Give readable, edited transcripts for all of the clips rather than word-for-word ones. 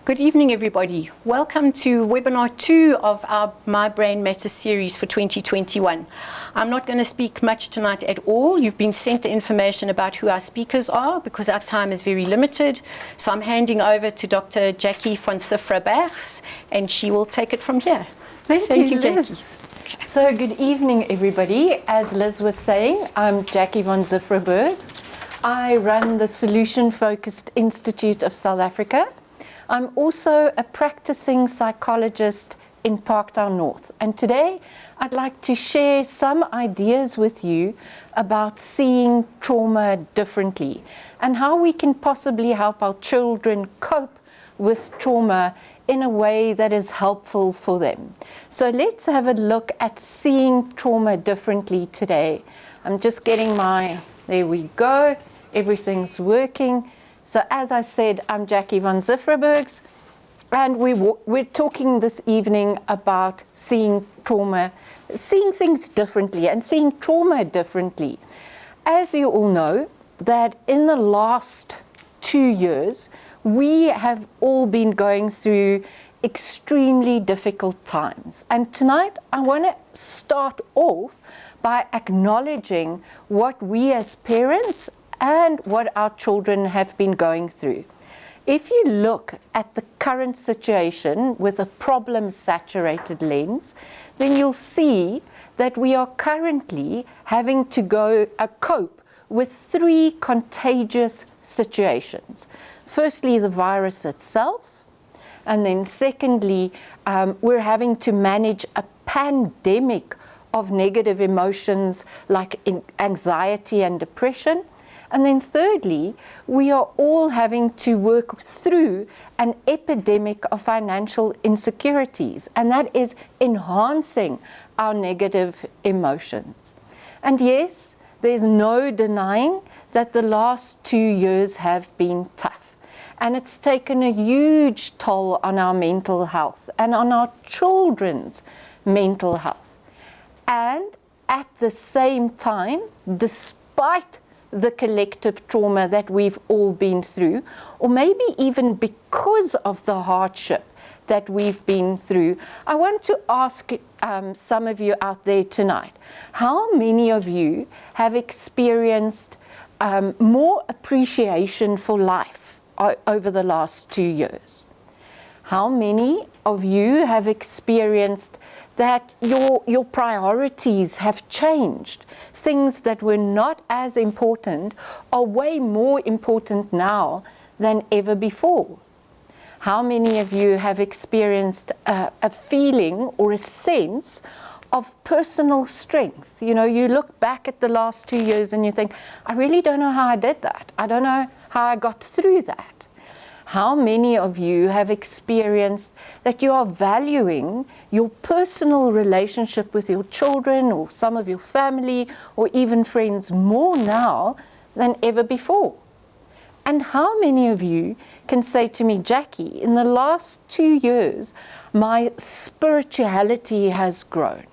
Good evening, everybody. Welcome to webinar 2 of our My Brain Matters series for 2021. I'm not going to speak much tonight at all. You've been sent the information about who our speakers are because our time is very limited. So I'm handing over to Dr. Jacqui from Cziffra-Bergs, and she will take it from here. Thank you, Liz. So good evening, everybody. As Liz was saying, I'm Jacqui von Cziffra-Bergs. I run the Solution Focused Institute of South Africa. I'm also a practicing psychologist in Parktown North. And today I'd like to share some ideas with you about seeing trauma differently and how we can possibly help our children cope with trauma in a way that is helpful for them. So let's have a look at seeing trauma differently today. I'm just getting there we go, everything's working. So as I said, I'm Jacqui von Cziffra-Bergs, and we're talking this evening about seeing trauma, seeing things differently and seeing trauma differently. As you all know, that in the last 2 years, we have all been going through extremely difficult times. And tonight, I want to start off by acknowledging what we as parents and what our children have been going through. If you look at the current situation with a problem-saturated lens, then you'll see that we are currently having to cope with 3 contagious situations. Firstly, the virus itself, and then secondly, we're having to manage a pandemic of negative emotions like anxiety and depression. And then thirdly, we are all having to work through an epidemic of financial insecurities, and that is enhancing our negative emotions. And yes, there's no denying that the last 2 years have been tough, and it's taken a huge toll on our mental health and on our children's mental health. And at the same time, despite the collective trauma that we've all been through, or maybe even because of the hardship that we've been through, I want to ask some of you out there tonight, how many of you have experienced more appreciation for life over the last 2 years? How many of you have experienced that your priorities have changed? Things that were not as important are way more important now than ever before. How many of you have experienced a feeling or a sense of personal strength? You know, you look back at the last 2 years and you think, I really don't know how I did that. I don't know how I got through that. How many of you have experienced that you are valuing your personal relationship with your children or some of your family or even friends more now than ever before? And how many of you can say to me, Jacqui, in the last 2 years, my spirituality has grown?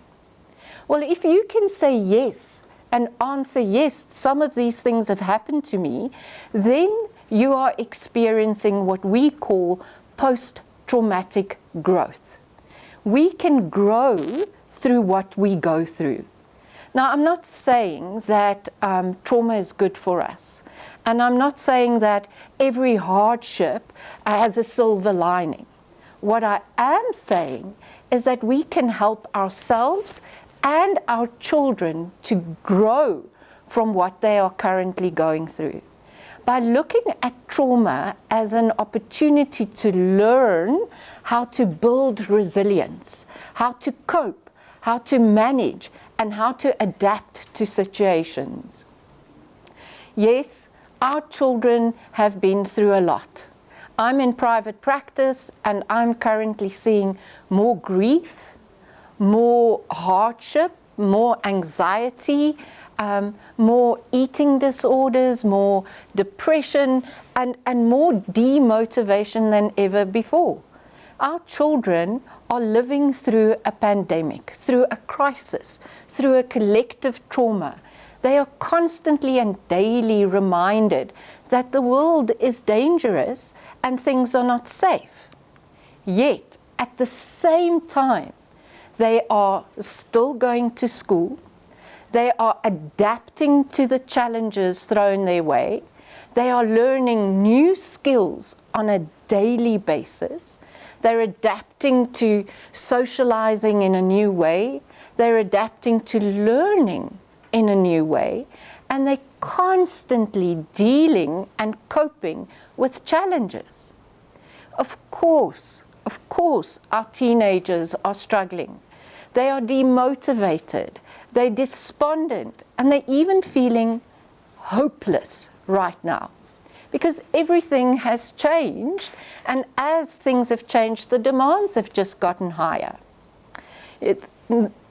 Well, if you can say yes and answer yes, some of these things have happened to me, then you are experiencing what we call post-traumatic growth. We can grow through what we go through. Now, I'm not saying that trauma is good for us, and I'm not saying that every hardship has a silver lining. What I am saying is that we can help ourselves and our children to grow from what they are currently going through by looking at trauma as an opportunity to learn how to build resilience, how to cope, how to manage, and how to adapt to situations. Yes, our children have been through a lot. I'm in private practice and I'm currently seeing more grief, more hardship, more anxiety, more eating disorders, more depression, and more demotivation than ever before. Our children are living through a pandemic, through a crisis, through a collective trauma. They are constantly and daily reminded that the world is dangerous and things are not safe. Yet, at the same time, they are still going to school. They are adapting to the challenges thrown their way. They are learning new skills on a daily basis. They're adapting to socializing in a new way. They're adapting to learning in a new way. And they're constantly dealing and coping with challenges. Of course, our teenagers are struggling. They are demotivated. They're despondent. And they're even feeling hopeless right now, because everything has changed, and as things have changed, the demands have just gotten higher.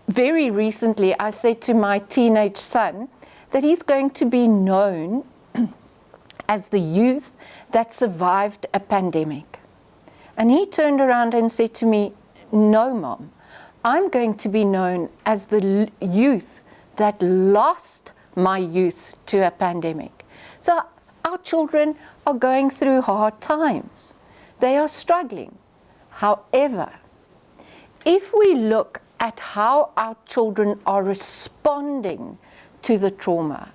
Very recently, I said to my teenage son that he's going to be known as the youth that survived a pandemic. And he turned around and said to me, "No, Mom, I'm going to be known as the youth that lost my youth to a pandemic." So our children are going through hard times. They are struggling. However, if we look at how our children are responding to the trauma,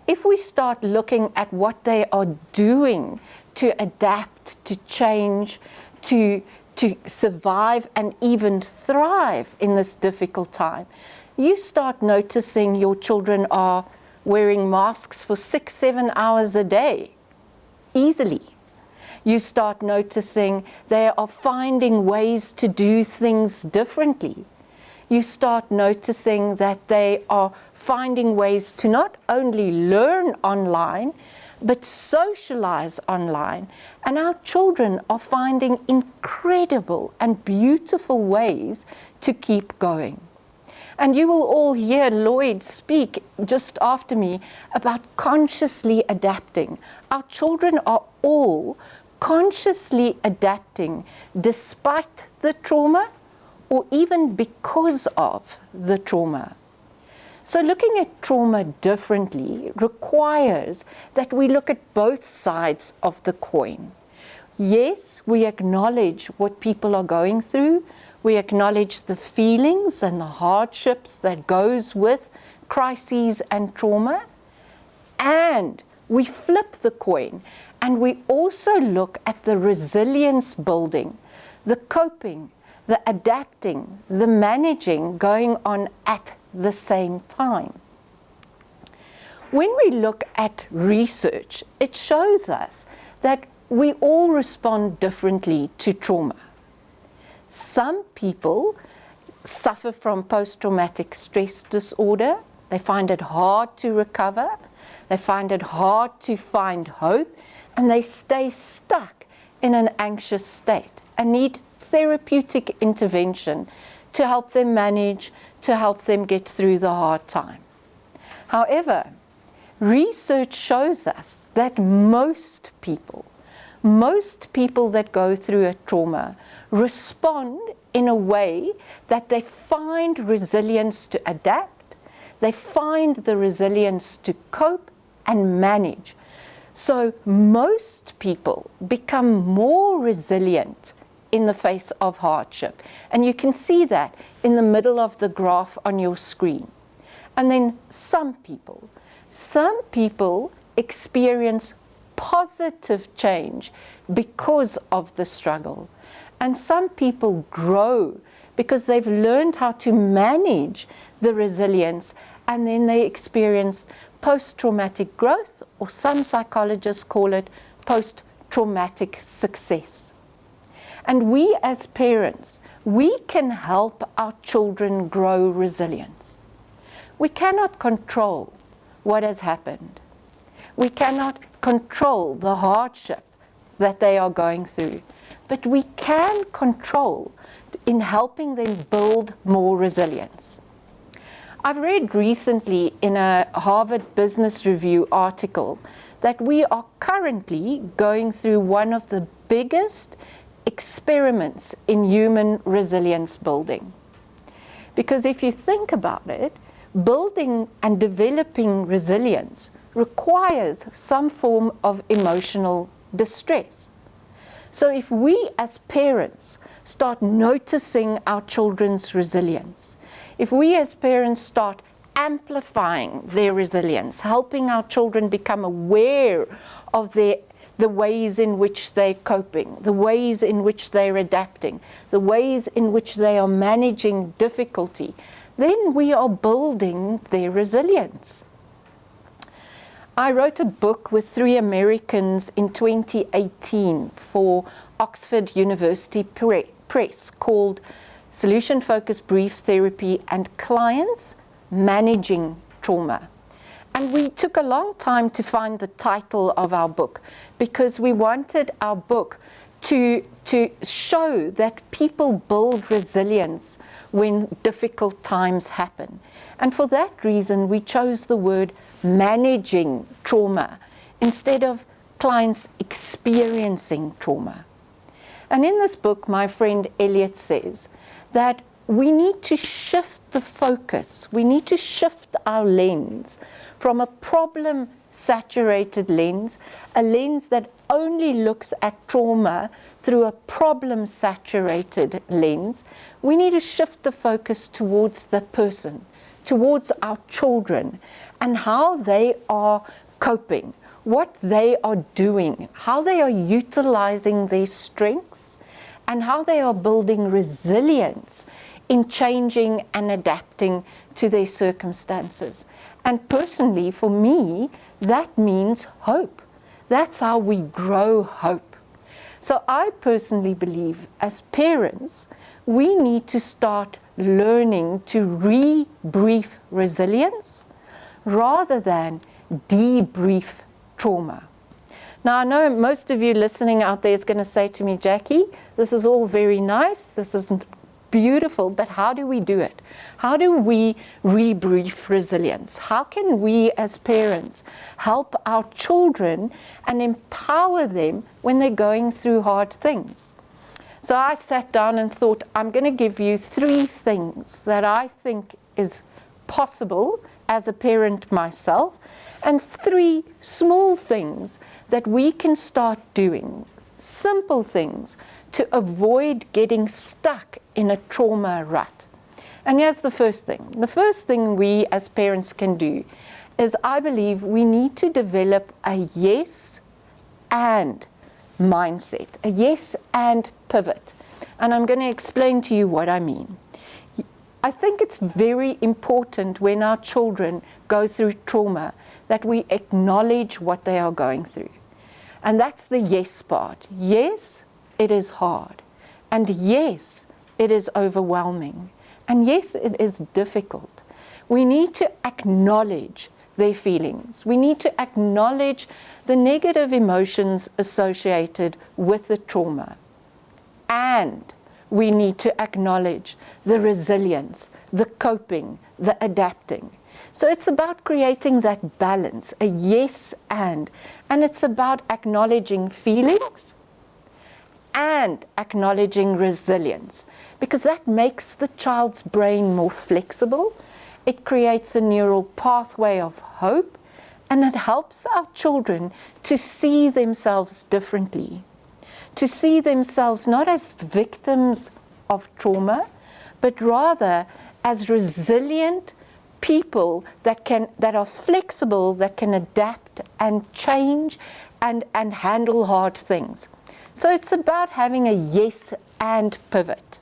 if we start looking at what they are doing to adapt, to change, to survive and even thrive in this difficult time, you start noticing your children are wearing masks for 6-7 hours a day, easily. You start noticing they are finding ways to do things differently. You start noticing that they are finding ways to not only learn online, but socialize online. And our children are finding incredible and beautiful ways to keep going. And you will all hear Lloyd speak just after me about consciously adapting. Our children are all consciously adapting despite the trauma or even because of the trauma. So looking at trauma differently requires that we look at both sides of the coin. Yes, we acknowledge what people are going through. We acknowledge the feelings and the hardships that goes with crises and trauma. And we flip the coin and we also look at the resilience building, the coping, the adapting, the managing going on at the same time. When we look at research, it shows us that we all respond differently to trauma. Some people suffer from post-traumatic stress disorder. They find it hard to recover. They find it hard to find hope, and they stay stuck in an anxious state and need therapeutic intervention to help them manage, to help them get through the hard time. However, research shows us that most people that go through a trauma respond in a way that they find resilience to adapt, they find the resilience to cope and manage. So most people become more resilient in the face of hardship. And you can see that in the middle of the graph on your screen. And then some people experience positive change because of the struggle. And some people grow because they've learned how to manage the resilience, and then they experience post-traumatic growth, or some psychologists call it post-traumatic success. And we as parents, we can help our children grow resilience. We cannot control what has happened. We cannot control the hardship that they are going through, but we can control in helping them build more resilience. I've read recently in a Harvard Business Review article that we are currently going through one of the biggest experiments in human resilience building. Because if you think about it, building and developing resilience requires some form of emotional distress. So if we as parents start noticing our children's resilience, if we as parents start amplifying their resilience, helping our children become aware of the ways in which they're coping, the ways in which they're adapting, the ways in which they are managing difficulty, then we are building their resilience. I wrote a book with 3 Americans in 2018 for Oxford University Press called Solution Focused Brief Therapy and Clients Managing Trauma. And we took a long time to find the title of our book because we wanted our book to show that people build resilience when difficult times happen. And for that reason, we chose the word managing trauma instead of clients experiencing trauma. And in this book, my friend Elliot says that we need to shift the focus. We need to shift our lens from a problem-saturated lens, a lens that only looks at trauma through a problem-saturated lens. We need to shift the focus towards the person, towards our children, and how they are coping, what they are doing, how they are utilizing their strengths, and how they are building resilience in changing and adapting to their circumstances. And personally, for me, that means hope. That's how we grow hope. So I personally believe as parents, we need to start learning to rebrief resilience rather than debrief trauma. Now, I know most of you listening out there is going to say to me, Jacqui, this is all very nice, this isn't beautiful, but how do we do it? How do we rebrief resilience? How can we as parents help our children and empower them when they're going through hard things? So I sat down and thought, I'm going to give you 3 things that I think is possible as a parent myself, and 3 small things that we can start doing, simple things, to avoid getting stuck in a trauma rut. And here's the first thing. The first thing we as parents can do is, I believe, we need to develop a yes and mindset, a yes and pivot. And I'm going to explain to you what I mean. I think it's very important when our children go through trauma that we acknowledge what they are going through. And that's the yes part. Yes, it is hard. And yes, it is overwhelming. And yes, it is difficult. We need to acknowledge their feelings. We need to acknowledge the negative emotions associated with the trauma. And we need to acknowledge the resilience, the coping, the adapting. So it's about creating that balance, a yes and it's about acknowledging feelings and acknowledging resilience, because that makes the child's brain more flexible. It creates a neural pathway of hope, and it helps our children to see themselves differently, to see themselves not as victims of trauma, but rather as resilient people that are flexible, that can adapt and change and handle hard things. So it's about having a yes and pivot.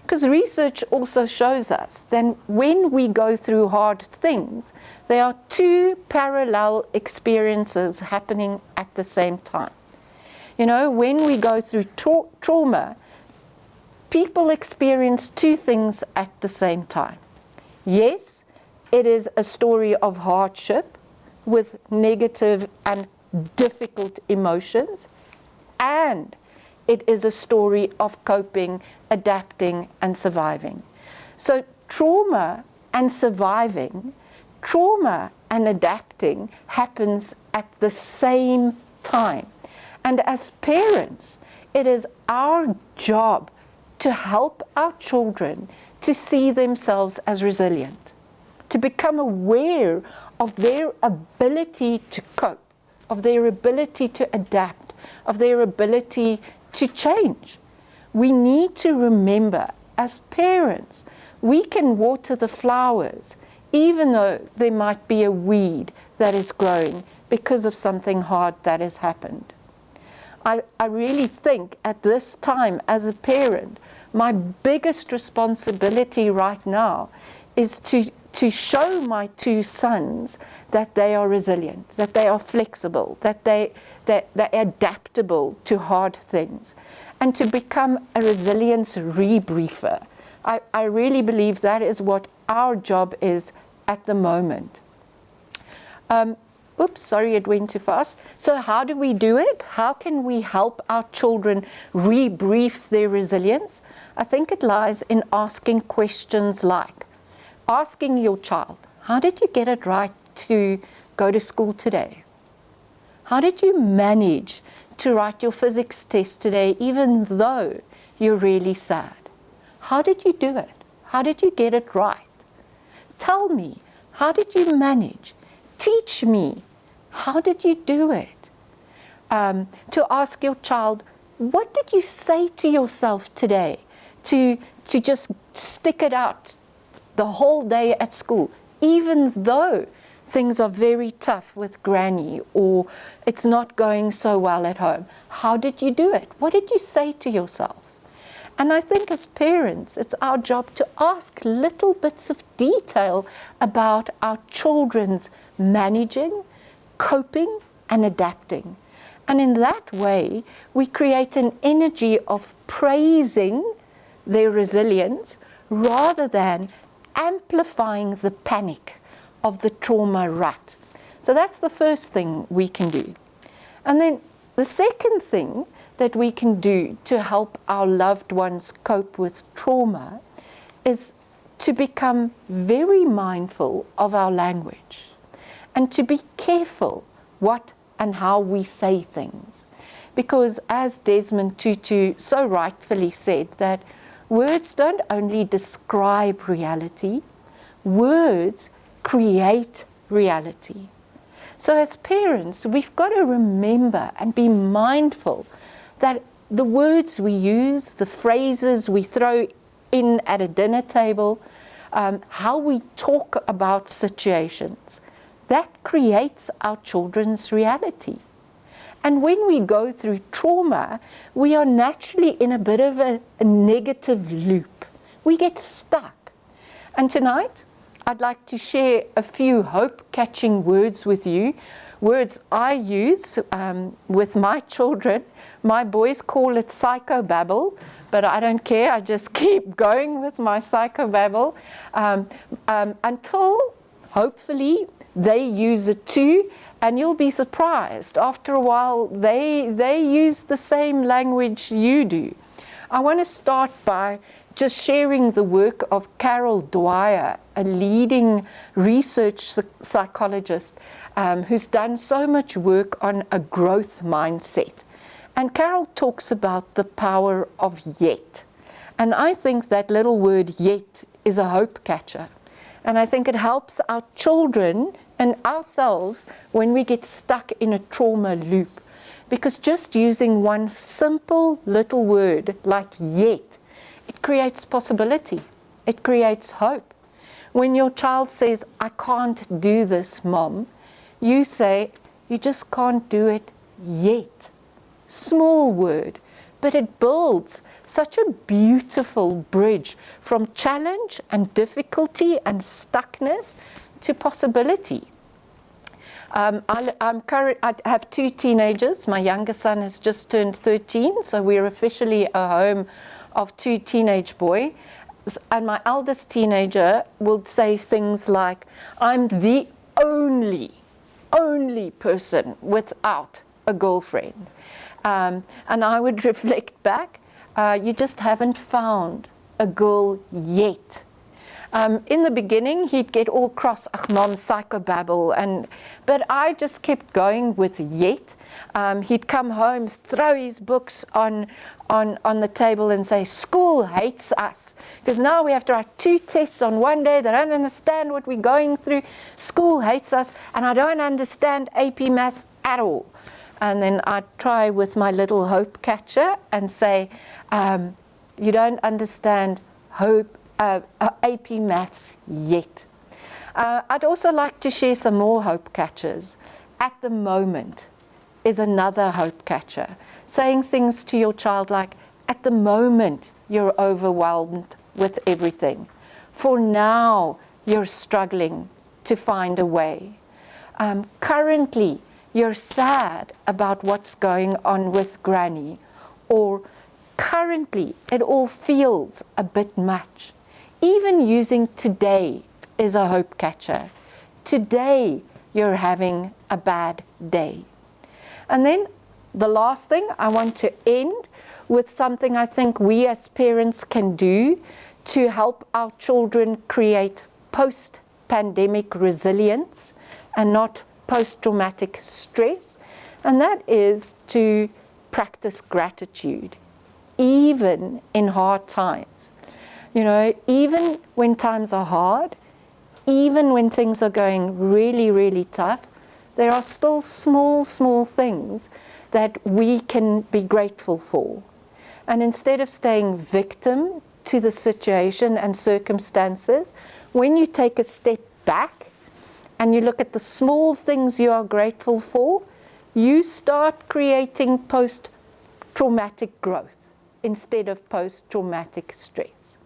Because research also shows us that when we go through hard things, there are 2 parallel experiences happening at the same time. You know, when we go through trauma, people experience 2 things at the same time. Yes, it is a story of hardship with negative and difficult emotions, and it is a story of coping, adapting, and surviving. So trauma and surviving, trauma and adapting happens at the same time. And as parents, it is our job to help our children to see themselves as resilient, to become aware of their ability to cope, of their ability to adapt, of their ability to change. We need to remember, as parents, we can water the flowers, even though there might be a weed that is growing because of something hard that has happened. I really think at this time as a parent, my biggest responsibility right now is to show my two sons that they are resilient, that they are flexible, that they're adaptable to hard things, and to become a resilience rebriefer. I really believe that is what our job is at the moment. Oops, sorry, it went too fast. So how do we do it? How can we help our children rebrief their resilience? I think it lies in asking questions like, asking your child, how did you get it right to go to school today? How did you manage to write your physics test today, even though you're really sad? How did you do it? How did you get it right? Tell me, how did you manage? Teach me, how did you do it? To ask your child, what did you say to yourself today? To just stick it out the whole day at school, even though things are very tough with Granny or it's not going so well at home. How did you do it? What did you say to yourself? And I think as parents, it's our job to ask little bits of detail about our children's managing, coping, and adapting. And in that way, we create an energy of praising their resilience rather than amplifying the panic of the trauma rut. So that's the first thing we can do. And then the second thing that we can do to help our loved ones cope with trauma is to become very mindful of our language and to be careful what and how we say things. Because as Desmond Tutu so rightfully said, that words don't only describe reality, words create reality. So as parents, we've got to remember and be mindful that the words we use, the phrases we throw in at a dinner table, how we talk about situations, that creates our children's reality. And when we go through trauma, we are naturally in a bit of a negative loop. We get stuck. And tonight, I'd like to share a few hope-catching words with you, words I use with my children. My boys call it psychobabble, but I don't care. I just keep going with my psychobabble until, hopefully, they use it too. And you'll be surprised. After a while, they use the same language you do. I want to start by just sharing the work of Carol Dwyer, a leading research psychologist who's done so much work on a growth mindset. And Carol talks about the power of yet. And I think that little word yet is a hope catcher. And I think it helps our children and ourselves when we get stuck in a trauma loop. Because just using one simple little word like yet, it creates possibility. It creates hope. When your child says, I can't do this, Mom, you say, you just can't do it yet. Small word, but it builds such a beautiful bridge from challenge and difficulty and stuckness to possibility. I have two teenagers. My youngest son has just turned 13, so we're officially a home of two teenage boys. And my eldest teenager will say things like, I'm the only person without a girlfriend. And I would reflect back, you just haven't found a girl yet. In the beginning, he'd get all cross, Mom, psychobabble, but I just kept going with yet. He'd come home, throw his books on the table and say, school hates us, because now we have to write 2 tests on one day. They don't understand what we're going through. School hates us, and I don't understand AP Maths at all. And then I try with my little hope catcher and say, you don't understand hope, AP Maths yet. I'd also like to share some more hope catchers. At the moment is another hope catcher, saying things to your child like, at the moment you're overwhelmed with everything. For now you're struggling to find a way. Currently you're sad about what's going on with Granny, or currently it all feels a bit much. Even using today is a hope catcher. Today you're having a bad day. And then the last thing, I want to end with something I think we as parents can do to help our children create post-pandemic resilience and not post-traumatic stress, and that is to practice gratitude, even in hard times. You know, even when times are hard, even when things are going really, really tough, there are still small things that we can be grateful for. And instead of staying victim to the situation and circumstances, when you take a step back and you look at the small things you are grateful for, you start creating post-traumatic growth instead of post-traumatic stress.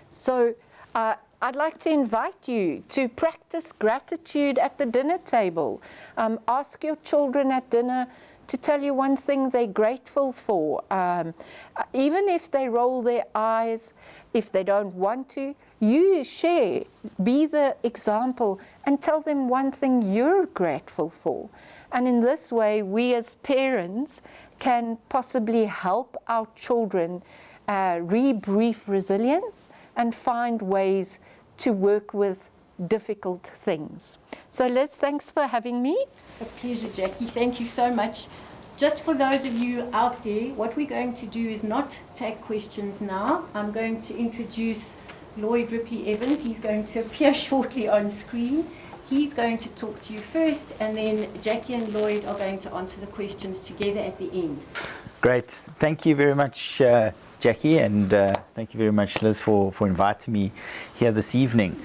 So I'd like to invite you to practice gratitude at the dinner table. Ask your children at dinner to tell you one thing they're grateful for. Even if they roll their eyes, if they don't want to, you share, be the example, and tell them one thing you're grateful for. And in this way, we as parents can possibly help our children rebrief resilience and find ways to work with difficult things. So Liz, thanks for having me. A pleasure, Jacqui. Thank you so much. Just for those of you out there, what we're going to do is not take questions now. I'm going to introduce Lloyd Ripley-Evans. He's going to appear shortly on screen. He's going to talk to you first, and then Jacqui and Lloyd are going to answer the questions together at the end. Great. Thank you very much, Jacqui, and thank you very much, Liz, for inviting me here this evening.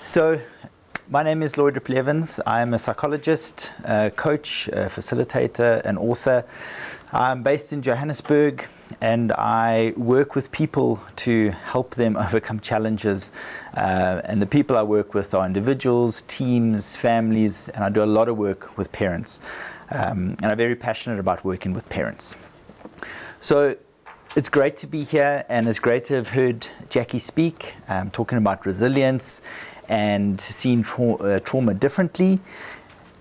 So, my name is Lloyd Ripley-Evans. I'm a psychologist, coach, facilitator, and author. I'm based in Johannesburg, and I work with people to help them overcome challenges. And the people I work with are individuals, teams, families, and I do a lot of work with parents. And I'm very passionate about working with parents. So it's great to be here, and it's great to have heard Jacqui speak, talking about resilience and seeing trauma differently.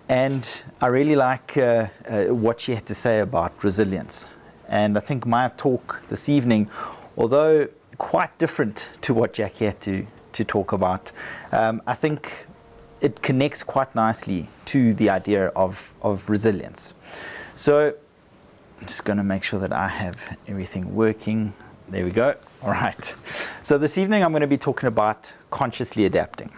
And I really like what she had to say about resilience. And I think my talk this evening, although quite different to what Jacqui had to talk about, I think it connects quite nicely to the idea of resilience. So I'm just going to make sure that I have everything working. There we go. All right. So this evening I'm going to be talking about consciously adapting.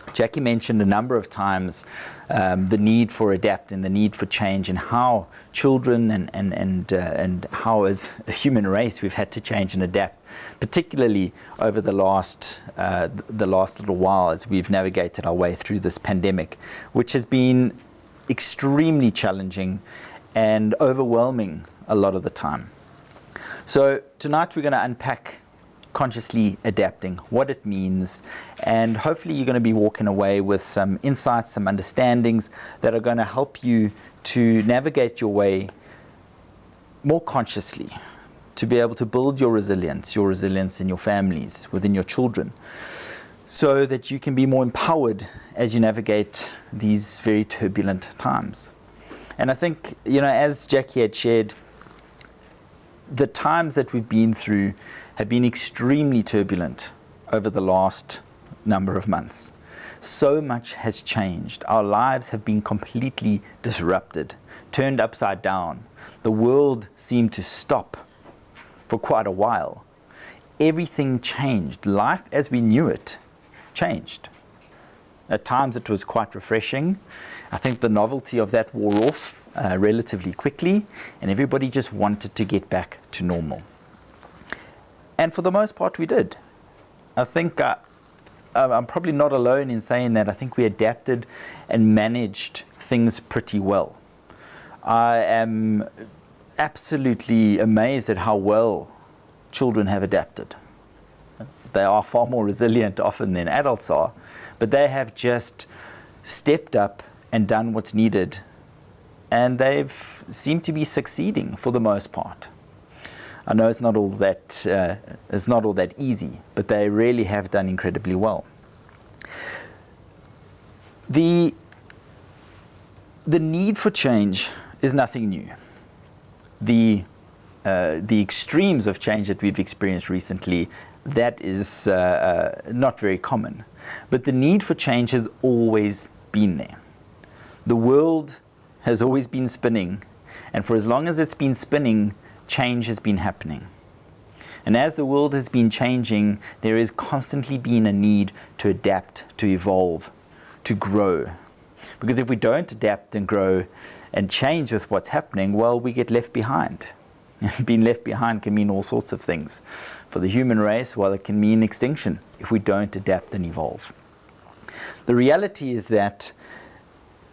Jacqui mentioned a number of times the need for adapting, the need for change, and how children and how as a human race we've had to change and adapt, particularly over the last little while as we've navigated our way through this pandemic, which has been extremely challenging and overwhelming a lot of the time. So tonight we're going to unpack consciously adapting, what it means, and hopefully you're going to be walking away with some insights, some understandings that are going to help you to navigate your way more consciously, to be able to build your resilience in your families, within your children, so that you can be more empowered as you navigate these very turbulent times. And I think, as Jacqui had shared, the times that we've been through have been extremely turbulent over the last number of months. So much has changed. Our lives have been completely disrupted, turned upside down. The world seemed to stop for quite a while. Everything changed. Life as we knew it changed. At times it was quite refreshing. I think the novelty of that wore off relatively quickly, and everybody just wanted to get back to normal. And for the most part, we did. I think I'm probably not alone in saying that. I think we adapted and managed things pretty well. I am absolutely amazed at how well children have adapted. They are far more resilient often than adults are, but they have just stepped up and done what's needed, and they've seemed to be succeeding for the most part. I know it's not all that easy, but they really have done incredibly well. The need for change is nothing new. The extremes of change that we've experienced recently, that is not very common. But the need for change has always been there. The world has always been spinning, and for as long as it's been spinning, change has been happening. And as the world has been changing, there has constantly been a need to adapt, to evolve, to grow. Because if we don't adapt and grow and change with what's happening, well, we get left behind. And being left behind can mean all sorts of things. For the human race, well, it can mean extinction if we don't adapt and evolve. The reality is that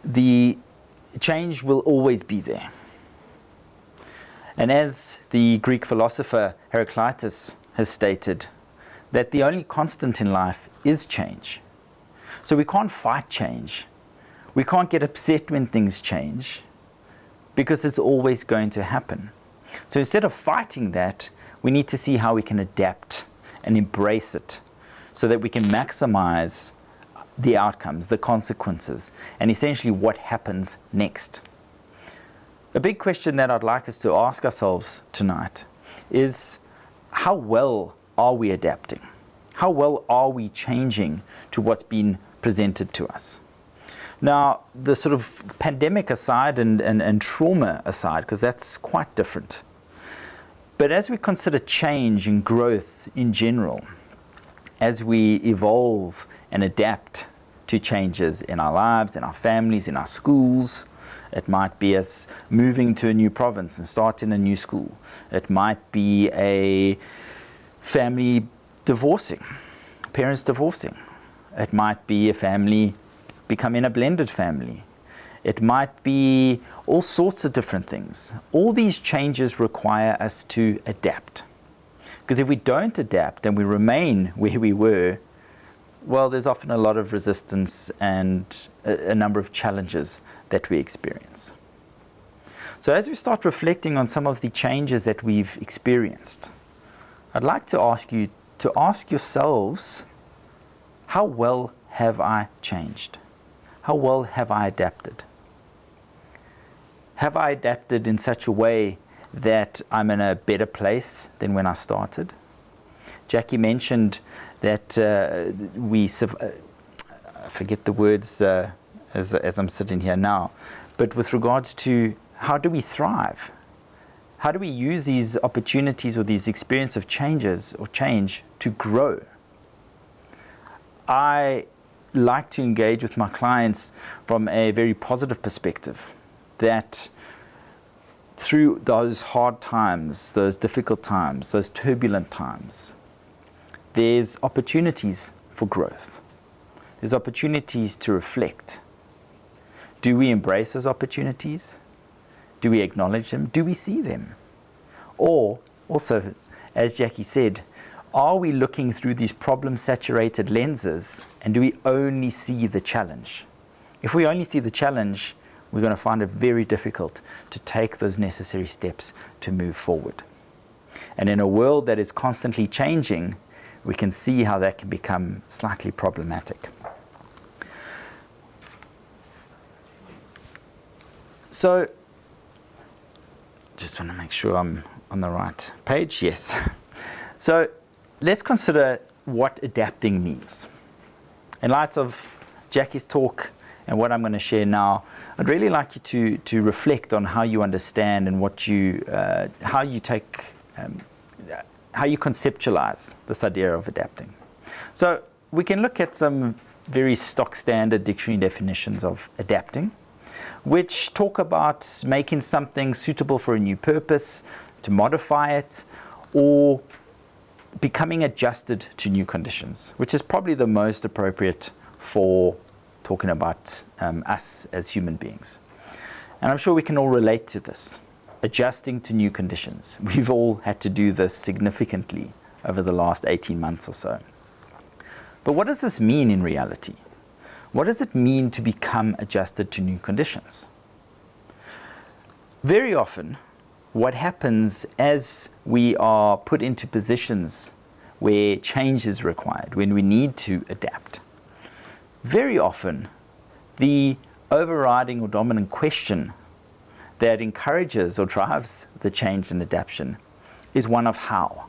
the change will always be there. And as the Greek philosopher Heraclitus has stated, that the only constant in life is change. So we can't fight change. We can't get upset when things change, because it's always going to happen. So instead of fighting that, we need to see how we can adapt and embrace it so that we can maximize the outcomes, the consequences, and essentially what happens next. A big question that I'd like us to ask ourselves tonight is, how well are we adapting? How well are we changing to what's been presented to us? Now, the sort of pandemic aside and trauma aside, because that's quite different. But as we consider change and growth in general, as we evolve and adapt to changes in our lives, in our families, in our schools, it might be us moving to a new province and starting a new school. It might be a family divorcing, parents divorcing. It might be a family becoming a blended family. It might be all sorts of different things. All these changes require us to adapt. Because if we don't adapt and we remain where we were, well, there's often a lot of resistance and a number of challenges that we experience. So as we start reflecting on some of the changes that we've experienced, I'd like to ask you to ask yourselves, how well have I changed? How well have I adapted? Have I adapted in such a way that I'm in a better place than when I started? Jacqui mentioned that I forget the words as I'm sitting here now, but with regards to how do we thrive? How do we use these opportunities or these experience of changes or change to grow? I like to engage with my clients from a very positive perspective, that through those hard times, those difficult times, those turbulent times, there's opportunities for growth. There's opportunities to reflect. Do we embrace those opportunities? Do we acknowledge them? Do we see them? Or also, as Jacqui said, are we looking through these problem-saturated lenses, and do we only see the challenge? If we only see the challenge, we're going to find it very difficult to take those necessary steps to move forward. And in a world that is constantly changing, we can see how that can become slightly problematic. So, just want to make sure I'm on the right page. Yes. So, let's consider what adapting means. In light of Jacqui's talk and what I'm going to share now, I'd really like you to reflect on how you understand and what how you conceptualize this idea of adapting. So we can look at some very stock standard dictionary definitions of adapting, which talk about making something suitable for a new purpose, to modify it, or becoming adjusted to new conditions, which is probably the most appropriate for talking about us as human beings. And I'm sure we can all relate to this, adjusting to new conditions. We've all had to do this significantly over the last 18 months or so. But what does this mean in reality? What does it mean to become adjusted to new conditions? Very often, what happens as we are put into positions where change is required, when we need to adapt, very often the overriding or dominant question that encourages or drives the change and adaptation is one of how.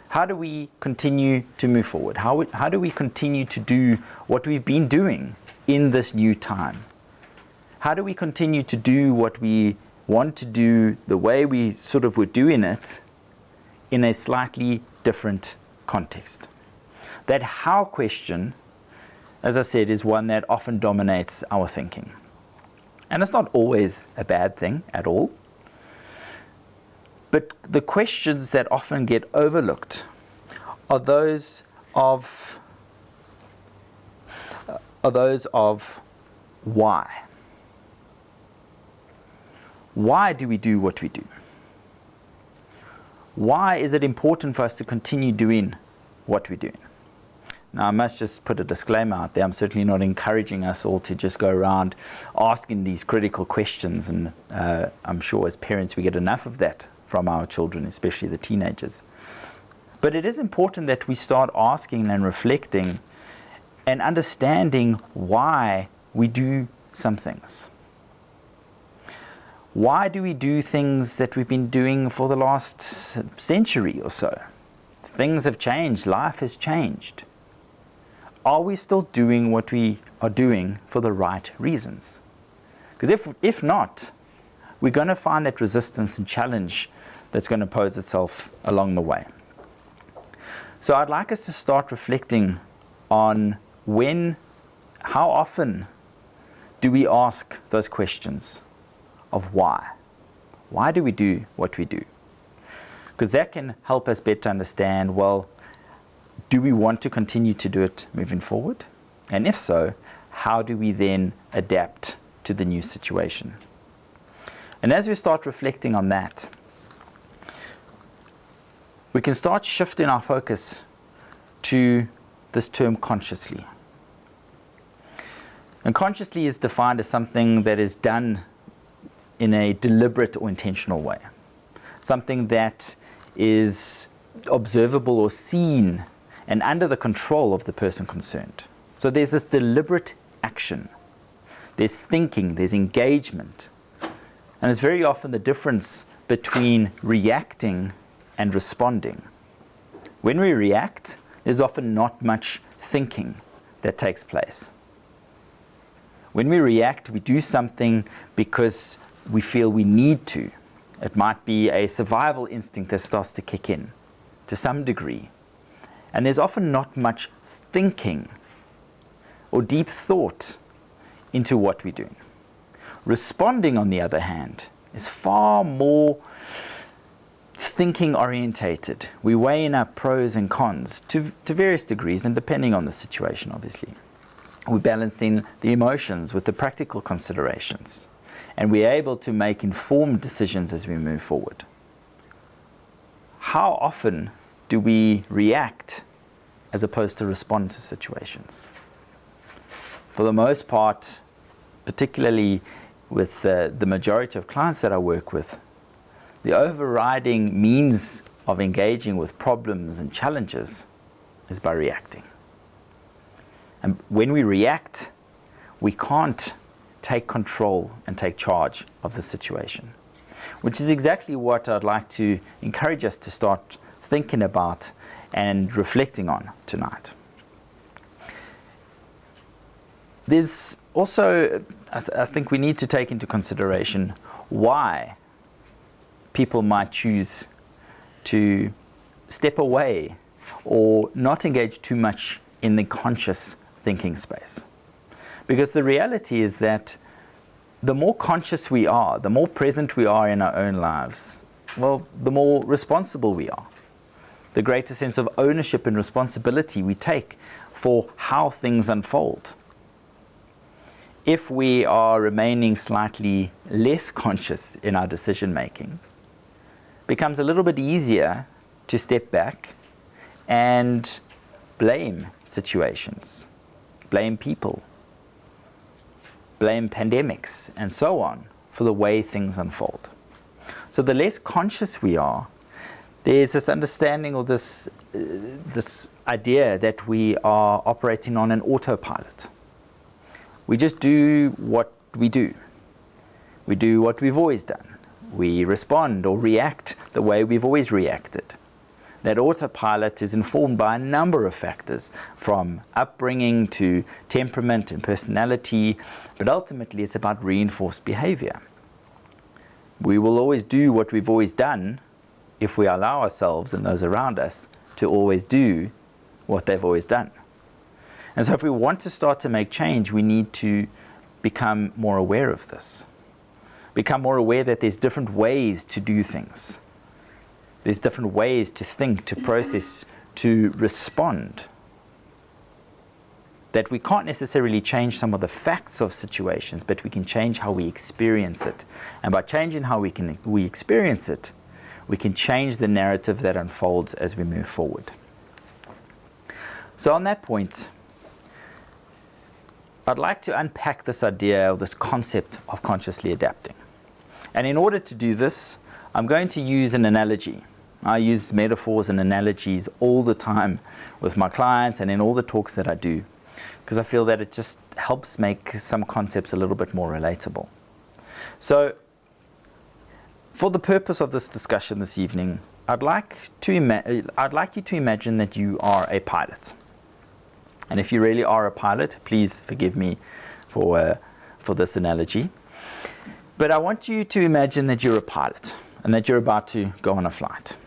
How do we continue to move forward? How do we continue to do what we've been doing in this new time? How do we continue to do what we want to do the way we sort of were doing it in a slightly different context? That how question, as I said, is one that often dominates our thinking. And it's not always a bad thing at all. But the questions that often get overlooked are those of why. Why do we do what we do? Why is it important for us to continue doing what we're doing? Now, I must just put a disclaimer out there. I'm certainly not encouraging us all to just go around asking these critical questions. And I'm sure as parents we get enough of that from our children, especially the teenagers. But it is important that we start asking and reflecting and understanding why we do some things. Why do we do things that we've been doing for the last century or so? Things have changed. Life has changed. Are we still doing what we are doing for the right reasons? Because if not, we're going to find that resistance and challenge that's going to pose itself along the way. So I'd like us to start reflecting on how often do we ask those questions of why? Why do we do what we do? Because that can help us better understand, well, do we want to continue to do it moving forward? And if so, how do we then adapt to the new situation? And as we start reflecting on that, we can start shifting our focus to this term consciously. And consciously is defined as something that is done in a deliberate or intentional way. Something that is observable or seen and under the control of the person concerned. So there's this deliberate action. There's thinking, there's engagement. And it's very often the difference between reacting and responding. When we react, there's often not much thinking that takes place. When we react, we do something because we feel we need to. It might be a survival instinct that starts to kick in to some degree. And there's often not much thinking or deep thought into what we're doing. Responding, on the other hand, is far more thinking orientated. We're weighing up pros and cons to various degrees and depending on the situation, obviously. We're balancing the emotions with the practical considerations. And we're able to make informed decisions as we move forward. How often do we react as opposed to respond to situations? For the most part, particularly with the majority of clients that I work with, the overriding means of engaging with problems and challenges is by reacting. And when we react, we can't take control and take charge of the situation, which is exactly what I'd like to encourage us to start thinking about and reflecting on tonight. There's also, I think we need to take into consideration why people might choose to step away or not engage too much in the conscious thinking space. Because the reality is that the more conscious we are, the more present we are in our own lives, well, the more responsible we are. The greater sense of ownership and responsibility we take for how things unfold. If we are remaining slightly less conscious in our decision making, it becomes a little bit easier to step back and blame situations, blame people, blame pandemics, and so on for the way things unfold. So the less conscious we are, there's this understanding or this idea that we are operating on an autopilot. We just do what we do. We do what we've always done. We respond or react the way we've always reacted. That autopilot is informed by a number of factors, from upbringing to temperament and personality, but ultimately it's about reinforced behavior. We will always do what we've always done if we allow ourselves and those around us to always do what they've always done. And so if we want to start to make change, we need to become more aware of this. Become more aware that there's different ways to do things. There's different ways to think, to process, to respond. That we can't necessarily change some of the facts of situations, but we can change how we experience it. And by changing how we experience it, we can change the narrative that unfolds as we move forward. So on that point, I'd like to unpack this idea or this concept of consciously adapting. And in order to do this, I'm going to use an analogy. I use metaphors and analogies all the time with my clients and in all the talks that I do, because I feel that it just helps make some concepts a little bit more relatable. So, for the purpose of this discussion this evening, I'd like you to imagine that you are a pilot. And if you really are a pilot, please forgive me for this analogy. But I want you to imagine that you're a pilot and that you're about to go on a flight.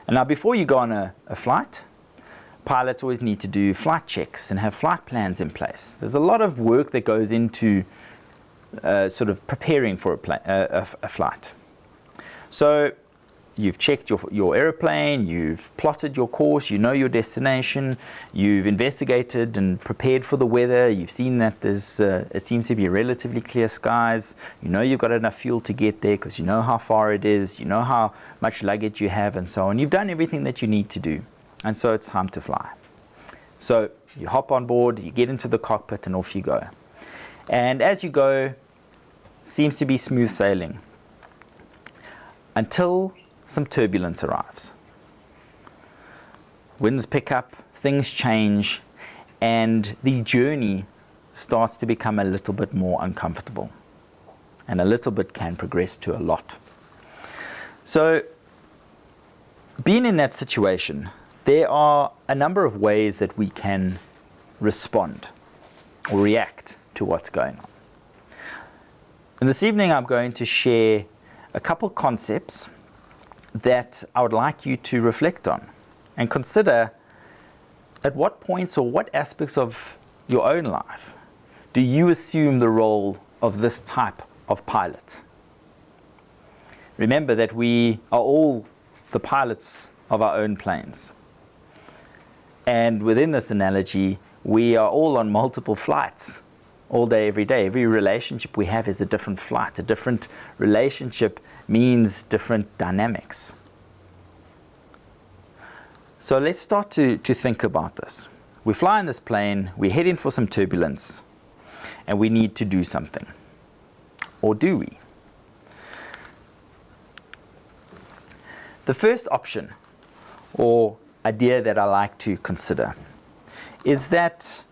And now before you go on a flight, pilots always need to do flight checks and have flight plans in place. There's a lot of work that goes into sort of preparing for a flight. So you've checked your aeroplane, you've plotted your course, you know your destination, you've investigated and prepared for the weather, you've seen that it seems to be relatively clear skies, you know you've got enough fuel to get there because you know how far it is, you know how much luggage you have and so on. You've done everything that you need to do, and so it's time to fly. So you hop on board, you get into the cockpit and off you go. And as you go, seems to be smooth sailing until some turbulence arrives. Winds pick up, things change, and the journey starts to become a little bit more uncomfortable. And a little bit can progress to a lot. So, being in that situation, there are a number of ways that we can respond or react to what's going on. And this evening I'm going to share a couple concepts that I would like you to reflect on and consider at what points or what aspects of your own life do you assume the role of this type of pilot. Remember that we are all the pilots of our own planes. And within this analogy, we are all on multiple flights all day, every day. Every relationship we have is a different flight. A different relationship means different dynamics. So let's start to think about this. We fly in this plane, we're heading for some turbulence, and we need to do something. Or do we? The first option, or idea that I like to consider, is that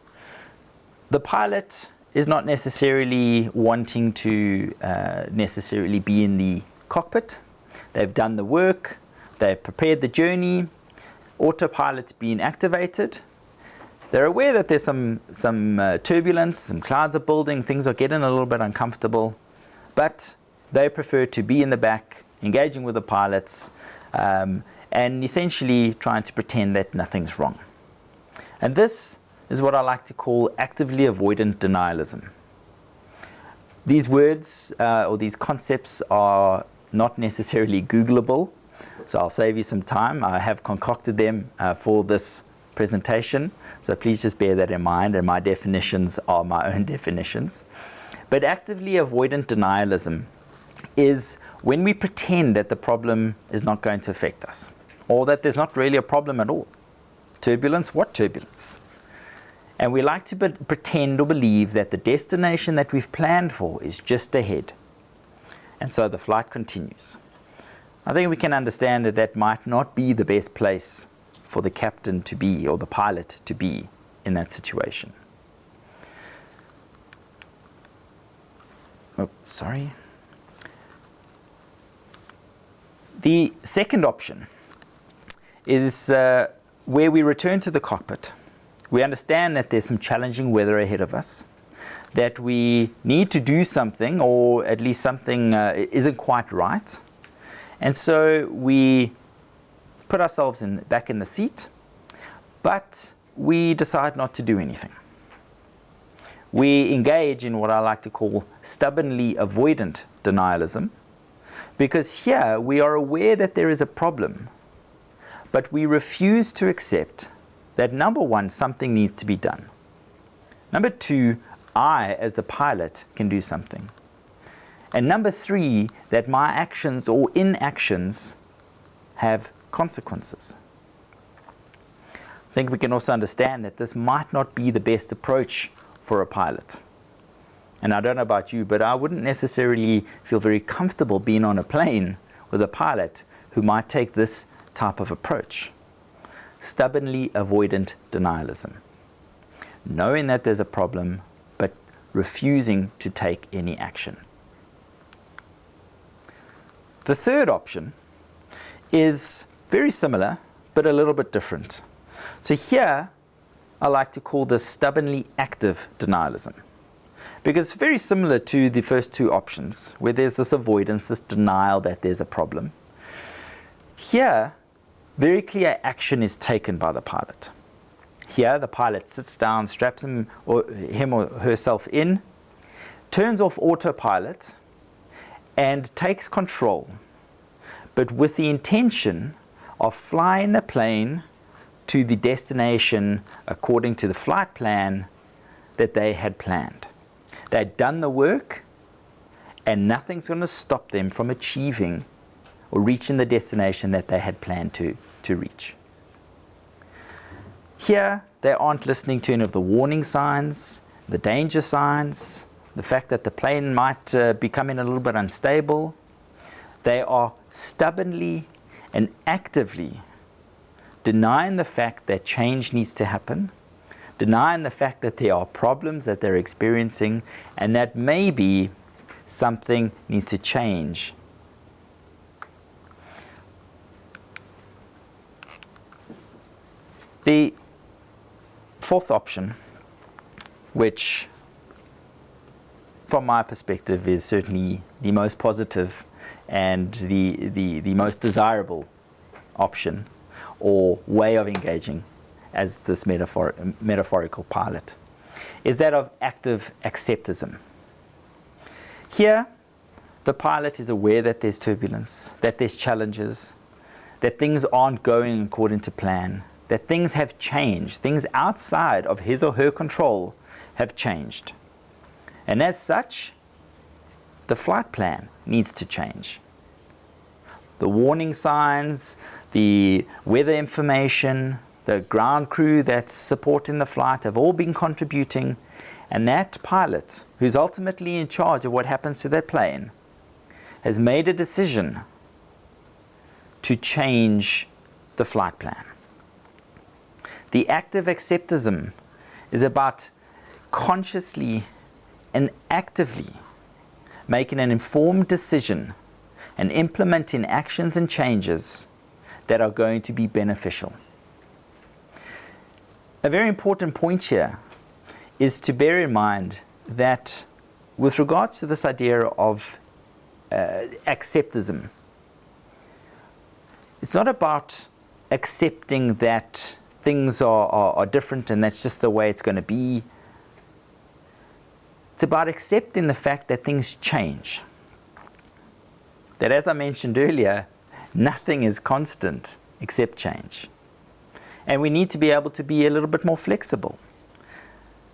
the pilot is not necessarily wanting to necessarily be in the cockpit. They've done the work, they've prepared the journey, autopilot's been activated. They're aware that there's some turbulence, some clouds are building, things are getting a little bit uncomfortable, but they prefer to be in the back, engaging with the pilots, and essentially trying to pretend that nothing's wrong. And this is what I like to call actively avoidant denialism. These words or these concepts are not necessarily Googleable, so I'll save you some time. I have concocted them for this presentation, so please just bear that in mind, and my definitions are my own definitions. But actively avoidant denialism is when we pretend that the problem is not going to affect us, or that there's not really a problem at all. Turbulence, what turbulence? And we like to pretend or believe that the destination that we've planned for is just ahead. And so the flight continues. I think we can understand that that might not be the best place for the captain to be, or the pilot to be, in that situation. Oh, sorry. The second option is where we return to the cockpit. We understand that there's some challenging weather ahead of us, that we need to do something, or at least something isn't quite right. And so we put ourselves back in the seat, but we decide not to do anything. We engage in what I like to call stubbornly avoidant denialism, because here we are aware that there is a problem, but we refuse to accept that, number one, something needs to be done. Number two, I, as the pilot, can do something. And number three, that my actions or inactions have consequences. I think we can also understand that this might not be the best approach for a pilot. And I don't know about you, but I wouldn't necessarily feel very comfortable being on a plane with a pilot who might take this type of approach. Stubbornly avoidant denialism. Knowing that there's a problem, but refusing to take any action. The third option is very similar, but a little bit different. So here, I like to call this stubbornly active denialism, because it's very similar to the first two options, where there's this avoidance, this denial that there's a problem. Here, very clear action is taken by the pilot. Here, the pilot sits down, straps him or herself in, turns off autopilot, and takes control, but with the intention of flying the plane to the destination according to the flight plan that they had planned. They'd done the work, and nothing's going to stop them from achieving or reaching the destination that they had planned to reach. Here, they aren't listening to any of the warning signs, the danger signs, the fact that the plane might be becoming a little bit unstable. They are stubbornly and actively denying the fact that change needs to happen, denying the fact that there are problems that they're experiencing, and that maybe something needs to change. The fourth option, which from my perspective is certainly the most positive and the most desirable option or way of engaging as this metaphorical pilot, is that of active acceptism. Here, the pilot is aware that there's turbulence, that there's challenges, that things aren't going according to plan, that things have changed, things outside of his or her control have changed. And as such, the flight plan needs to change. The warning signs, the weather information, the ground crew that's supporting the flight have all been contributing, and that pilot, who's ultimately in charge of what happens to that plane, has made a decision to change the flight plan. The active acceptism is about consciously and actively making an informed decision and implementing actions and changes that are going to be beneficial. A very important point here is to bear in mind that with regards to this idea of acceptism, it's not about accepting that things are different and that's just the way it's going to be. It's about accepting the fact that things change. That, as I mentioned earlier, nothing is constant except change. And we need to be able to be a little bit more flexible.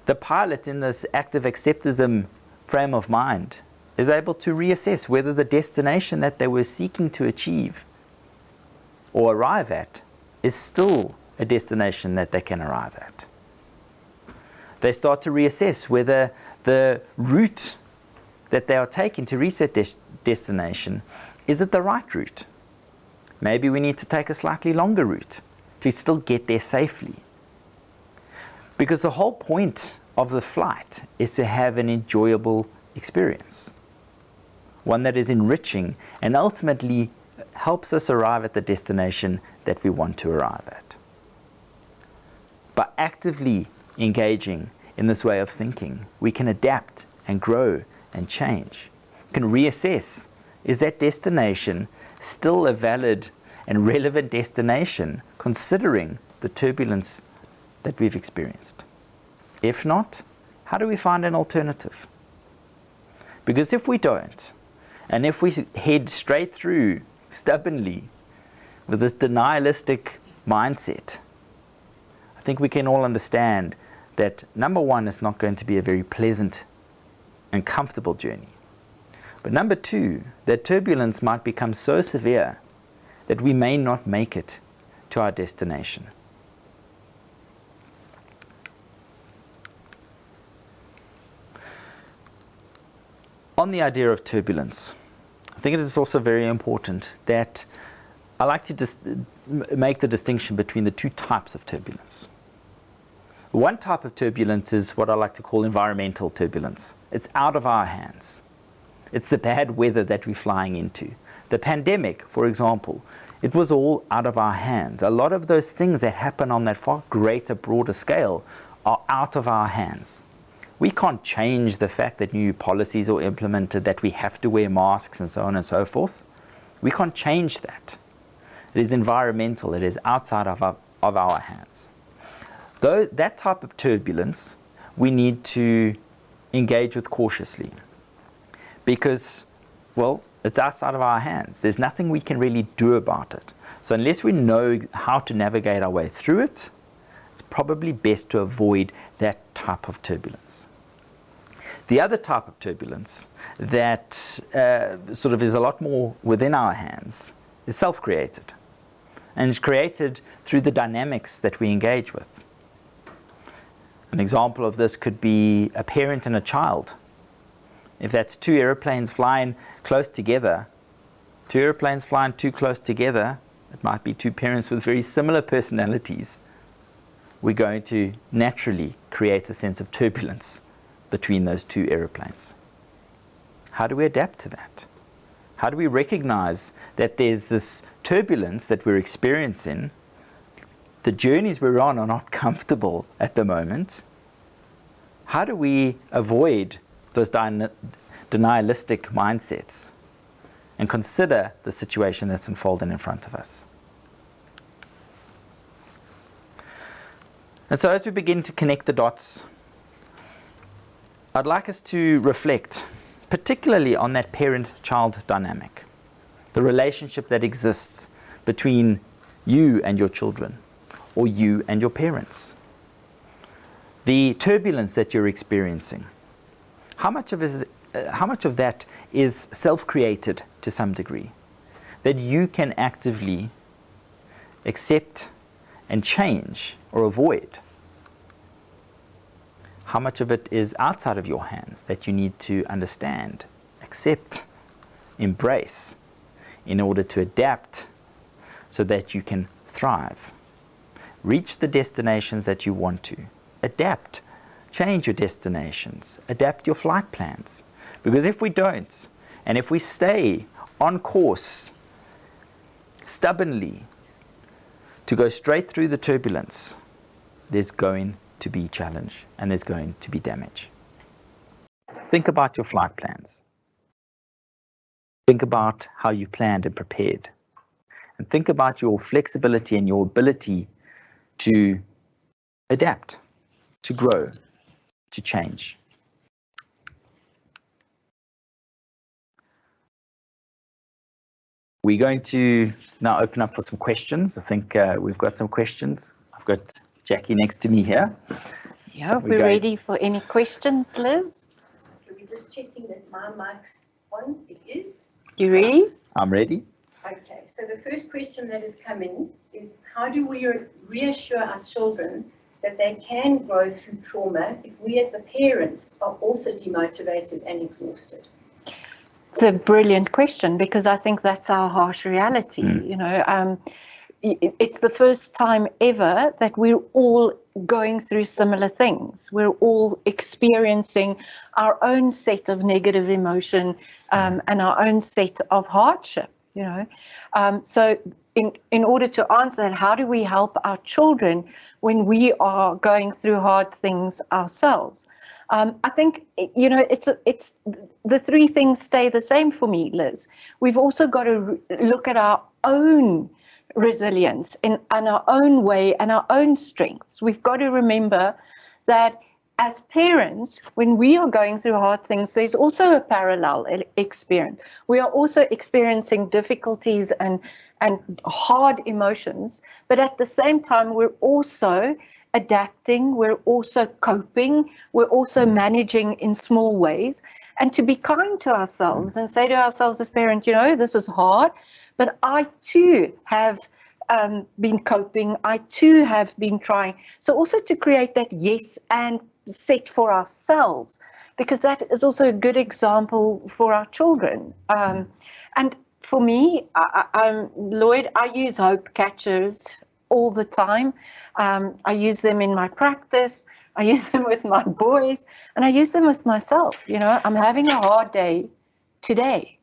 The pilot in this active acceptism frame of mind is able to reassess whether the destination that they were seeking to achieve or arrive at is still a destination that they can arrive at. They start to reassess whether the route that they are taking to reach that destination, is it the right route? Maybe we need to take a slightly longer route to still get there safely. Because the whole point of the flight is to have an enjoyable experience. One that is enriching and ultimately helps us arrive at the destination that we want to arrive at. By actively engaging in this way of thinking, we can adapt and grow and change. We can reassess, is that destination still a valid and relevant destination considering the turbulence that we've experienced? If not, how do we find an alternative? Because if we don't, and if we head straight through stubbornly with this denialistic mindset, I think we can all understand that number one, it's not going to be a very pleasant and comfortable journey. But number two, that turbulence might become so severe that we may not make it to our destination. On the idea of turbulence, I think it is also very important that I like to make the distinction between the two types of turbulence. One type of turbulence is what I like to call environmental turbulence. It's out of our hands. It's the bad weather that we're flying into. The pandemic, for example, it was all out of our hands. A lot of those things that happen on that far greater, broader scale are out of our hands. We can't change the fact that new policies are implemented, that we have to wear masks and so on and so forth. We can't change that. It is environmental. It is outside of our hands. Though that type of turbulence, we need to engage with cautiously because, well, it's outside of our hands. There's nothing we can really do about it. So unless we know how to navigate our way through it, it's probably best to avoid that type of turbulence. The other type of turbulence that sort of is a lot more within our hands is self-created, and it's created through the dynamics that we engage with. An example of this could be a parent and a child. If that's two airplanes flying close together, two airplanes flying too close together, it might be two parents with very similar personalities. We're going to naturally create a sense of turbulence between those two airplanes. How do we adapt to that? How do we recognize that there's this turbulence that we're experiencing? The journeys we're on are not comfortable at the moment. How do we avoid those denialistic mindsets and consider the situation that's unfolding in front of us? And so as we begin to connect the dots, I'd like us to reflect particularly on that parent-child dynamic, the relationship that exists between you and your children, or you and your parents. The turbulence that you're experiencing, how much of that is self-created to some degree, that you can actively accept and change or avoid? How much of it is outside of your hands that you need to understand, accept, embrace in order to adapt so that you can thrive? Reach the destinations that you want to. Adapt. Change your destinations. Adapt your flight plans. Because if we don't, and if we stay on course stubbornly to go straight through the turbulence, there's going to be challenge and there's going to be damage. Think about your flight plans. Think about how you've planned and prepared. And think about your flexibility and your ability to adapt, to grow, to change. We're going to now open up for some questions. I think we've got some questions. I've got Jacqui next to me here. Yeah, we're ready for any questions, Liz. We're just checking that my mic's on. It is. You ready? I'm ready. Okay, so the first question that has come in is, how do we reassure our children that they can grow through trauma if we as the parents are also demotivated and exhausted? It's a brilliant question, because I think that's our harsh reality. You know, it's the first time ever that we're all going through similar things. We're all experiencing our own set of negative emotion and our own set of hardship, you know. So in order to answer that, how do we help our children when we are going through hard things ourselves? I think, you know, it's the three things stay the same for me, Liz. We've also got to look at our own resilience and our own way and our own strengths. We've got to remember that as parents, when we are going through hard things, there's also a parallel experience. We are also experiencing difficulties and hard emotions, but at the same time, we're also adapting, we're also coping, we're also managing in small ways, and to be kind to ourselves and say to ourselves as parents, you know, this is hard, but I too have been coping, I too have been trying. So also to create that yes and set for ourselves, because that is also a good example for our children. And for me, Lloyd, I use hope catchers all the time. I use them in my practice, I use them with my boys, and I use them with myself. You know, I'm having a hard day today.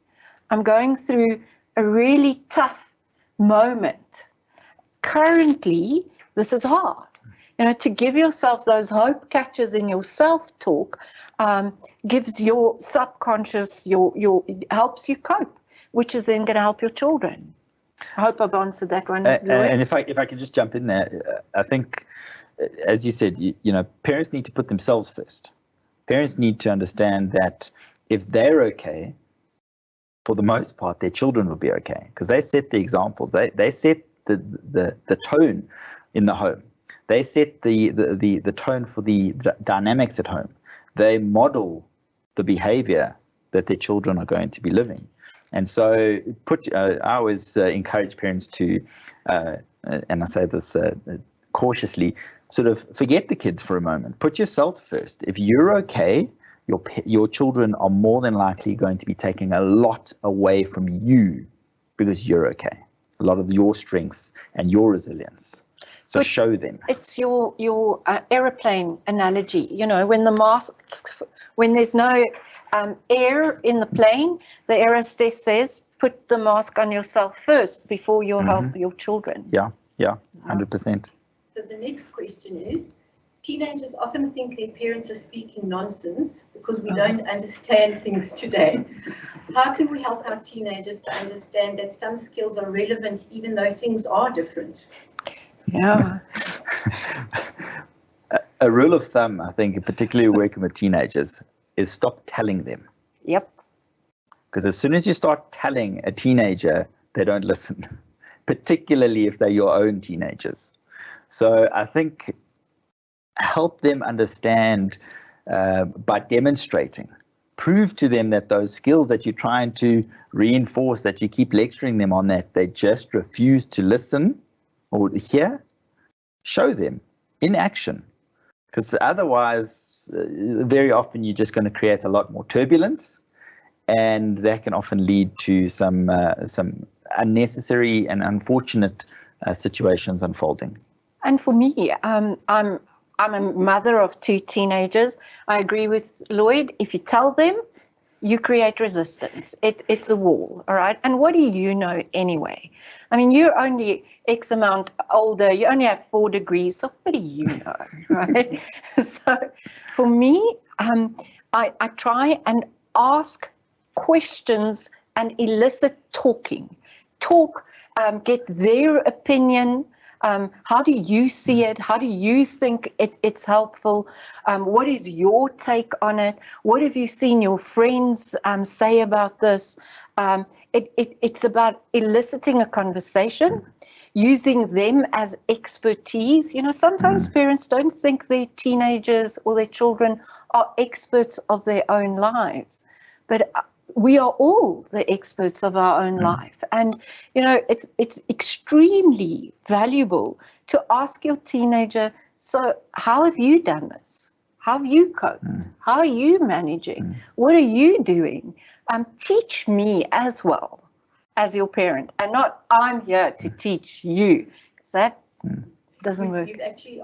I'm going through a really tough moment. Currently, this is hard. You know, to give yourself those hope catchers in your self-talk gives your subconscious, helps you cope, which is then going to help your children. I hope I've answered that one, Lloyd. And if I could just jump in there, I think, as you said, you know, parents need to put themselves first. Parents need to understand that if they're okay, for the most part, their children will be okay, because they set the examples. They set the tone in the home. They set the tone for the dynamics at home. They model the behavior that their children are going to be living. And so I always encourage parents to, and I say this cautiously, sort of forget the kids for a moment. Put yourself first. If you're okay, your children are more than likely going to be taking a lot away from you because you're okay. A lot of your strengths and your resilience. So show them. It's your aeroplane analogy. You know, when there's no air in the plane, the aerostess says, put the mask on yourself first before you help your children. Yeah, 100%. So the next question is, teenagers often think their parents are speaking nonsense because we don't understand things today. How can we help our teenagers to understand that some skills are relevant even though things are different? Yeah. A rule of thumb, I think, particularly working with teenagers, is stop telling them. Yep. Because as soon as you start telling a teenager, they don't listen, particularly if they're your own teenagers. So I think help them understand by demonstrating. Prove to them that those skills that you're trying to reinforce, that you keep lecturing them on, that they just refuse to listen or hear, show them in action. Because otherwise, very often you're just going to create a lot more turbulence, and that can often lead to some unnecessary and unfortunate situations unfolding. And for me, I'm a mother of two teenagers. I agree with Lloyd. If you tell them, you create resistance. It's a wall, all right? And what do you know anyway? I mean, you're only X amount older. You only have 4 degrees. So what do you know, right? So for me, I try and ask questions and elicit talking talk, get their opinion. How do you see it? How do you think it's helpful? What is your take on it? What have you seen your friends say about this? It's about eliciting a conversation, using them as expertise. You know, sometimes parents don't think their teenagers or their children are experts of their own lives, but we are all the experts of our own life. And, you know, it's extremely valuable to ask your teenager, so how have you done this? How have you coped? How are you managing? What are you doing? Teach me as well as your parent, and not I'm here to teach you, because that doesn't work. You've actually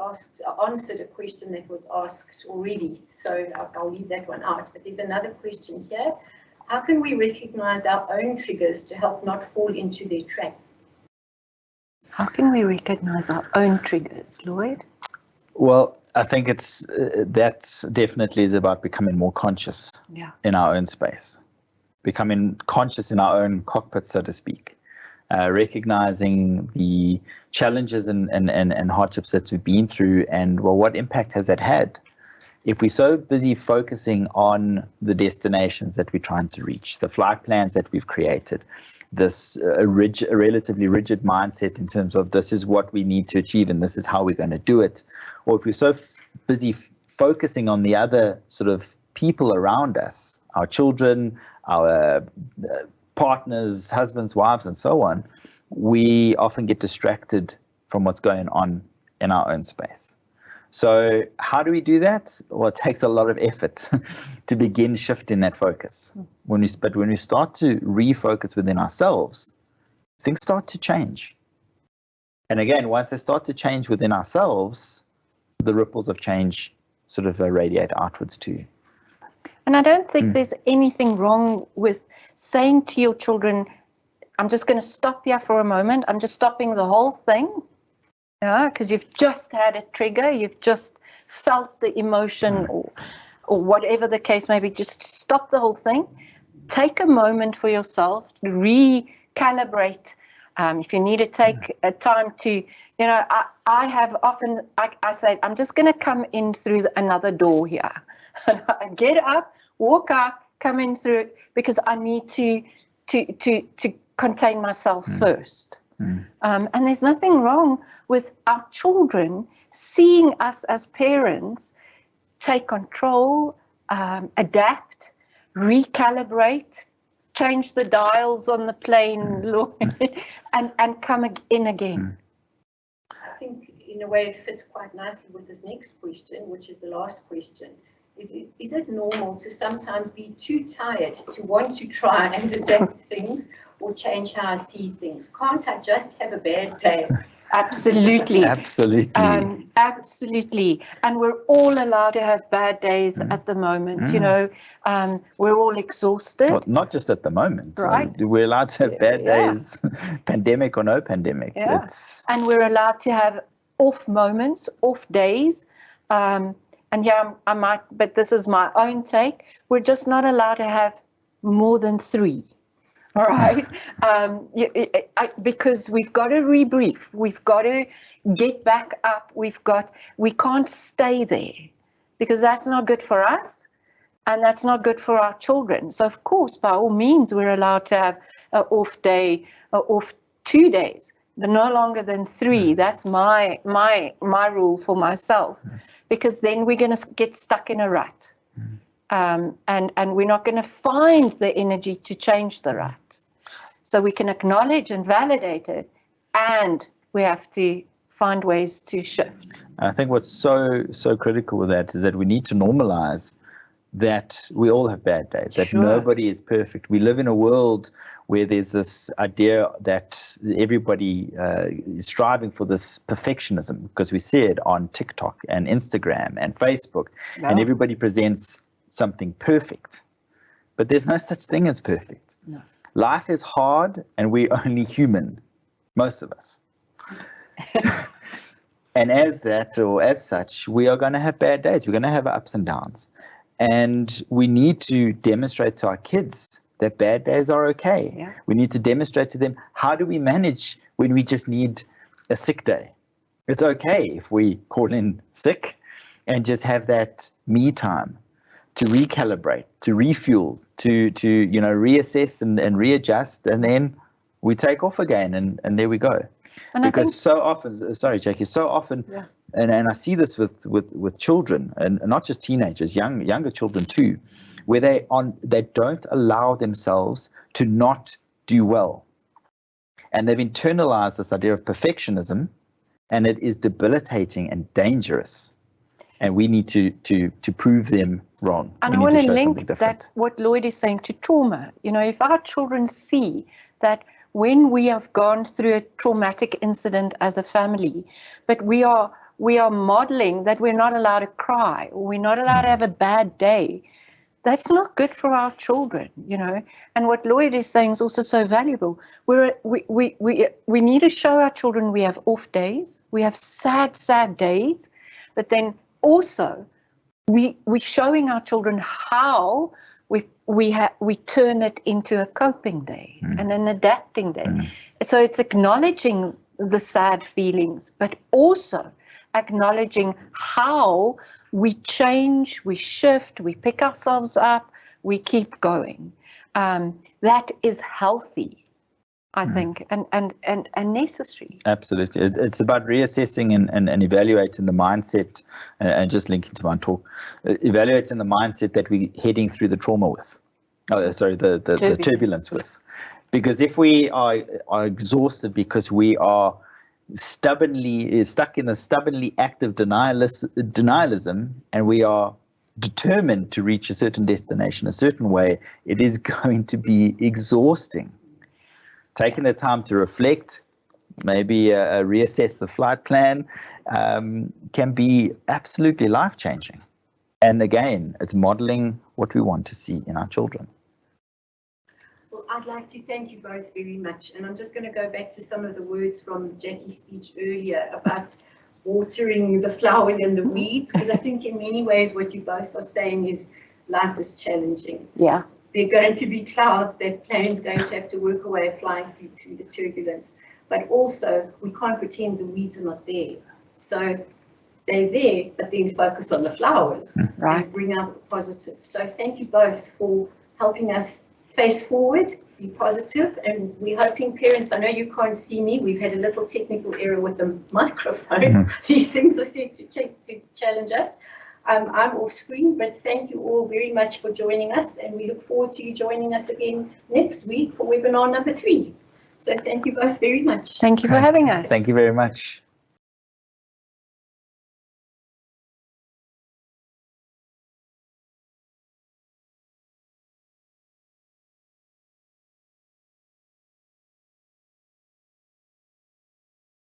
answered a question that was asked already, so I'll leave that one out. But there's another question here. How can we recognize our own triggers to help not fall into their trap? How can we recognize our own triggers, Lloyd? Well, I think that's definitely is about becoming more conscious in our own space, becoming conscious in our own cockpit, so to speak, recognizing the challenges and hardships that we've been through, and well, what impact has that had? If we're so busy focusing on the destinations that we're trying to reach, the flight plans that we've created, this relatively rigid mindset in terms of this is what we need to achieve and this is how we're going to do it, or if we're so busy focusing on the other sort of people around us, our children, our partners, husbands, wives, and so on, we often get distracted from what's going on in our own space. So how do we do that? Well, it takes a lot of effort to begin shifting that focus. But when we start to refocus within ourselves, things start to change. And again, once they start to change within ourselves, the ripples of change sort of radiate outwards too. And I don't think there's anything wrong with saying to your children, I'm just going to stop here for a moment. I'm just stopping the whole thing. Because you've just had a trigger, you've just felt the emotion or whatever the case may be. Just stop the whole thing. Take a moment for yourself, recalibrate. If you need to take a time to, you know, I have often, I say, I'm just going to come in through another door here. Get up, walk out, come in through it, because I need to contain myself first. And there's nothing wrong with our children seeing us as parents take control, adapt, recalibrate, change the dials on the plane, and come in again. I think in a way it fits quite nicely with this next question, which is the last question. Is it normal to sometimes be too tired to want to try and adapt things or change how I see things? Can't I just have a bad day? Absolutely. Absolutely. Absolutely. And we're all allowed to have bad days at the moment. You know, we're all exhausted. Well, not just at the moment. Right. We're allowed to have bad days, pandemic or no pandemic. Yeah. And we're allowed to have off moments, off days. And yeah, I might, but this is my own take. We're just not allowed to have more than 3. All right, because we've got to rebrief. We've got to get back up. We can't stay there, because that's not good for us, and that's not good for our children. So of course, by all means, we're allowed to have an off day, off 2 days, but no longer than 3. That's my rule for myself, because then we're going to get stuck in a rut. And we're not going to find the energy to change the rut. So we can acknowledge and validate it, and we have to find ways to shift. I think what's so critical with that is that we need to normalize that we all have bad days, that nobody is perfect. We live in a world where there's this idea that everybody is striving for this perfectionism, because we see it on TikTok and Instagram and Facebook, and everybody presents something perfect, but there's no such thing as perfect. No. Life is hard, and we're only human, most of us. And as that, or as such, we are going to have bad days. We're going to have ups and downs, and we need to demonstrate to our kids that bad days are okay. Yeah. We need to demonstrate to them, how do we manage when we just need a sick day? It's okay if we call in sick and just have that me time to recalibrate, to refuel, to reassess and readjust, and then we take off again, and there we go. And because so often, sorry, Jacqui, so often, Yeah. and I see this with children, and not just teenagers, younger children too, where they don't allow themselves to not do well. And they've internalized this idea of perfectionism, and it is debilitating and dangerous. And we need to prove them wrong. And I want to link that, what Lloyd is saying, to trauma. If our children see that when we have gone through a traumatic incident as a family, but we are modeling that we're not allowed to cry, or we're not allowed to have a bad day, that's not good for our children, And what Lloyd is saying is also so valuable. We need to show our children we have off days, we have sad days, but then also we're showing our children how we turn it into a coping day and an adapting day. So it's acknowledging the sad feelings, but also acknowledging how we change, we shift, we pick ourselves up, we keep going. That is healthy, I think, and necessary. Absolutely. It's about reassessing and evaluating the mindset, and just linking to my talk, evaluating the mindset that we're heading through the trauma with. The turbulence with. Because if we are exhausted because we are stuck in a stubbornly active denialism, and we are determined to reach a certain destination a certain way, it is going to be exhausting. Taking the time to reflect, maybe reassess the flight plan, can be absolutely life-changing. And again, it's modeling what we want to see in our children. Well, I'd like to thank you both very much. And I'm just going to go back to some of the words from Jacqui's speech earlier about watering the flowers and the weeds, because I think in many ways what you both are saying is life is challenging. Yeah. There are going to be clouds, that plane's going to have to work away flying through the turbulence. But also, we can't pretend the weeds are not there. So they're there, but then focus on the flowers, right, and bring out the positive. So thank you both for helping us face forward, be positive, and we're hoping parents, I know you can't see me, we've had a little technical error with the microphone. These things are set to challenge us. I'm off screen, but thank you all very much for joining us, and we look forward to you joining us again next week for webinar number 3. So thank you both very much. Thank you for having us. Thank you very much.